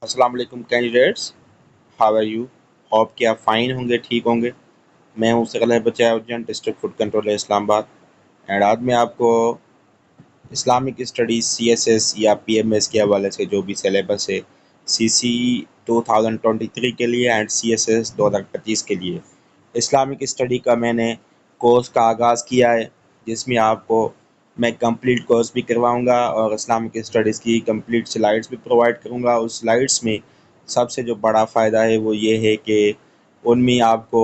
السلام علیکم candidates, how are you? Hope کہ آپ فائن ہوں گے، ٹھیک ہوں گے۔ میں ہوں سکلر بچہ ارجن، ڈسٹرکٹ فوڈ کنٹرول اسلام آباد، اینڈ آج میں آپ کو اسلامک اسٹڈیز CSS یا PMS کے حوالے سے جو بھی سلیبس ہے CC 2023 کے لیے اینڈ CSS 2025 کے لیے اسلامک اسٹڈی کا میں نے کورس کا آغاز کیا ہے، جس میں آپ کو میں کمپلیٹ کورس بھی کرواؤں گا اور اسلامک اسٹڈیز کی کمپلیٹ سلائڈس بھی پرووائڈ کروں گا۔ اس سلائڈس میں سب سے جو بڑا فائدہ ہے وہ یہ ہے کہ ان میں آپ کو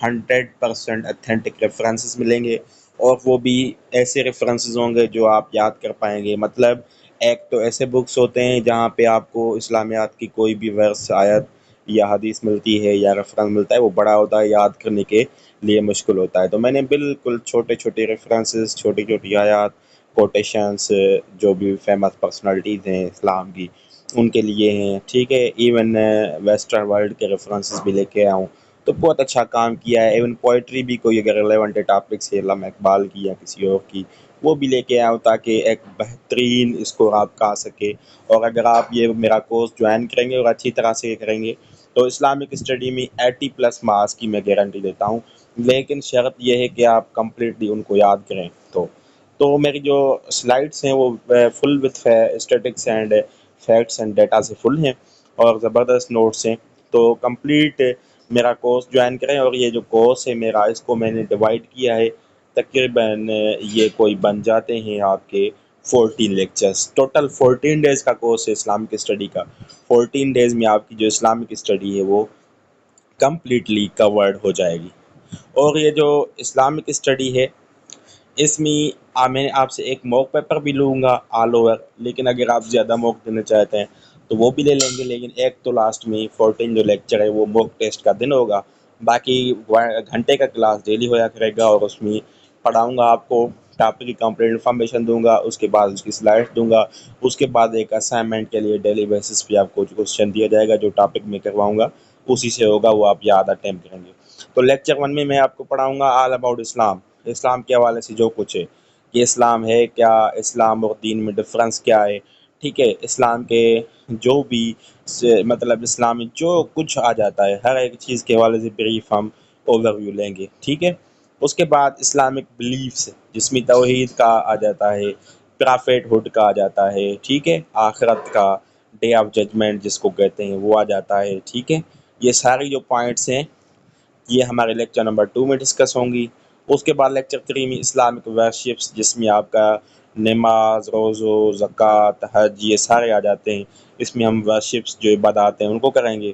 100% اتھینٹک ریفرنسز ملیں گے، اور وہ بھی ایسے ریفرنسز ہوں گے جو آپ یاد کر پائیں گے۔ مطلب ایک تو ایسے بکس ہوتے ہیں جہاں پہ آپ کو اسلامیات کی کوئی بھی ورس آیت یا حدیث ملتی ہے یا ریفرنس ملتا ہے، وہ بڑا ہوتا ہے، یاد کرنے کے لیے مشکل ہوتا ہے۔ تو میں نے بالکل چھوٹے چھوٹے ریفرنسز، چھوٹی چھوٹی آیات، کوٹیشنس، جو بھی فیمس پرسنالٹیز ہیں اسلام کی ان کے لیے ہیں، ٹھیک ہے۔ ایون ویسٹرن ورلڈ کے ریفرنسز بھی لے کے آیا ہوں، تو بہت اچھا کام کیا ہے۔ ایون پوئٹری بھی کوئی اگر ریلیونٹ ٹاپکس ہے علامہ اقبال کی یا کسی اور کی، وہ بھی لے کے آیا ہوں تاکہ ایک بہترین اسکور آپ کا آ سکے۔ اور اگر آپ یہ میرا کورس جوائن کریں گے اور اچھی طرح سے کریں گے تو اسلامک اسٹڈی میں 80+ مارکس کی میں گارنٹی دیتا ہوں، لیکن شرط یہ ہے کہ آپ کمپلیٹلی ان کو یاد کریں۔ تو میری جو سلائڈس ہیں وہ full with statistics and facts and data سے فل ہیں اور زبردست نوٹس ہیں۔ تو کمپلیٹ میرا کورس جوائن کریں، اور یہ جو کورس ہے میرا، اس کو میں نے ڈیوائڈ کیا ہے تقریباً، یہ کوئی بن جاتے ہیں آپ کے 14 لیکچرز۔ ٹوٹل 14 ڈیز کا کورس ہے اسلامک اسٹڈی کا۔ 14 ڈیز میں آپ کی جو اسلامک اسٹڈی ہے وہ کمپلیٹلی کورڈ ہو جائے گی۔ اور یہ جو اسلامک اسٹڈی ہے، اس میں میں آپ سے ایک موک پیپر بھی لوں گا آل اوور، لیکن اگر آپ زیادہ موک دینا چاہتے ہیں تو وہ بھی لے لیں گے، لیکن ایک تو لاسٹ میں 14 جو لیکچر ہے وہ موک ٹیسٹ کا دن ہوگا، باقی گھنٹے کا کلاس ڈیلی ہوا کرے گا، اور اس میں پڑھاؤں گا آپ کو، ٹاپک کی کمپلیٹ انفارمیشن دوں گا، اس کے بعد اس کی سلائڈ دوں گا، اس کے بعد ایک اسائنمنٹ کے لیے ڈیلی بیسس پہ آپ کو جو کوشچن دیا جائے گا، جو ٹاپک میں کرواؤں گا اسی سے ہوگا، وہ آپ یاد اٹیمپٹ کریں گے۔ تو لیکچر 1 میں آپ کو پڑھاؤں گا آل اباؤٹ اسلام، اسلام کے حوالے سے جو کچھ ہے کہ اسلام ہے کیا، اسلام اور دین میں ڈفرنس کیا ہے، ٹھیک ہے، اسلام کے جو بھی مطلب اسلام میں جو کچھ آ جاتا ہے ہر ایک چیز کے حوالے سے بریف ہم اوور ویو لیں گے، ٹھیک ہے۔ اس کے بعد اسلامک بلیفس، جس میں توحید کا آ جاتا ہے، پرافٹ ہوڈ کا آ جاتا ہے، ٹھیک ہے، آخرت کا، ڈے آف ججمنٹ جس کو کہتے ہیں وہ آ جاتا ہے، ٹھیک ہے۔ یہ ساری جو پوائنٹس ہیں یہ ہمارے لیکچر نمبر 2 میں ڈسکس ہوں گی۔ اس کے بعد لیکچر 3 میں اسلامک ورشپس، جس میں آپ کا نماز، روزو، زکوٰۃ، حج، یہ سارے آ جاتے ہیں۔ اس میں ہم ورشپس جو عبادات ہیں ان کو کریں گے۔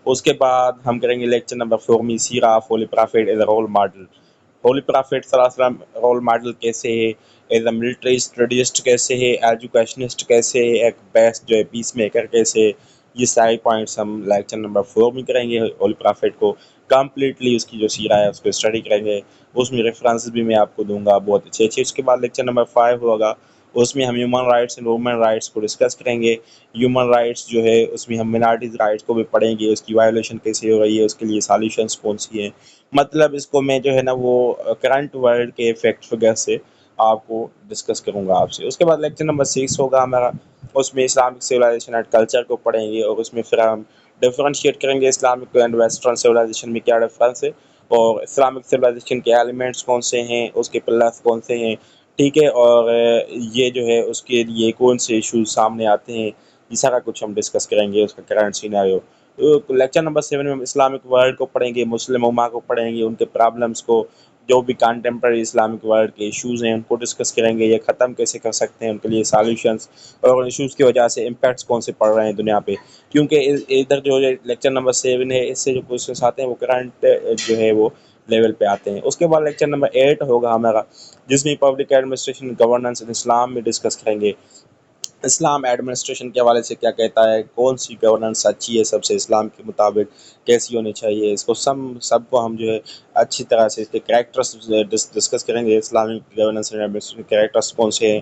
اس کے بعد ہم کریں گے لیکچر نمبر 4 میں سیرہ of holy prophet as a role model. Holy prophet صلی اللہ علیہ وسلم رول ماڈل کیسے ہے، ایز اے ملٹری اسٹریٹجسٹ کیسے ہے، ایجوکیشنسٹ کیسے ہے، ایک بیسٹ جو ہے پیس میکر کیسے ہے، یہ سارے پوائنٹس ہم لیکچر نمبر 4 میں کریں گے۔ ہولی پرافٹ کو کمپلیٹلی اس کی جو سیرہ ہے اس کو اسٹڈی کریں گے، اس میں ریفرنس بھی میں آپ کو دوں گا بہت اچھے اچھے۔ اس کے بعد لیکچر نمبر 5 ہوگا، اس میں ہم human rights and women rights کو ڈسکس کریں گے۔ ہیومن رائٹس جو ہے اس میں ہم منارٹیز رائٹس کو بھی پڑھیں گے، اس کی وائلیشن کیسے ہو رہی ہے، اس کے لیے سالوشنس کون سی ہیں۔ مطلب اس کو میں جو ہے نا وہ کرنٹ ورلڈ کے فیکٹ وغیرہ سے آپ کو ڈسکس کروں گا آپ سے۔ اس کے بعد لیکچر نمبر 6 ہوگا ہمارا، اس میں اسلامک سویلائزیشن اینڈ کلچر کو پڑھیں گے، اور اس میں پھر ہم ڈفرینشیٹ کریں گے اسلامک اینڈ ویسٹرن سویلائزیشن میں کیا ڈفرینس ہے، اور اسلامک سویلائزیشن کے ایلیمنٹس کون سے ہیں، اس کے پلرس کون سے ہیں، ٹھیک ہے، اور یہ جو ہے اس کے لیے کون سے ایشوز سامنے آتے ہیں، یہ سارا کچھ ہم ڈسکس کریں گے، اس کا کرنٹ سیناریو۔ لیکچر نمبر 7 میں ہم اسلامک ورلڈ کو پڑھیں گے، مسلم امہ کو پڑھیں گے، ان کے پرابلمس کو، جو بھی کانٹمپرری اسلامک ورلڈ کے ایشوز ہیں ان کو ڈسکس کریں گے، یہ ختم کیسے کر سکتے ہیں، ان کے لیے سالوشنس، اور ایشوز کی وجہ سے امپیکٹس کون سے پڑ رہے ہیں دنیا پہ، کیونکہ ادھر جو لیکچر نمبر 7 ہے اس سے جو کوشچنس آتے ہیں وہ کرنٹ جو ہے وہ لیول پہ آتے ہیں۔ اس کے بعد لیکچر نمبر 8 ہوگا ہمارا، جس میں پبلک ایڈمنسٹریشن گورننس ان اسلام میں ڈسکس کریں گے۔ اسلام ایڈمنسٹریشن کے حوالے سے کیا کہتا ہے، کون سی گورننس اچھی ہے سب سے اسلام کے مطابق، کیسی ہونی چاہیے، اس کو سب کو ہم جو ہے اچھی طرح سے اس کے کریکٹرس ڈسکس کریں گے۔ Islamic governance and administration characters کون سے ہیں،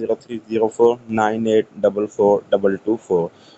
030498442224,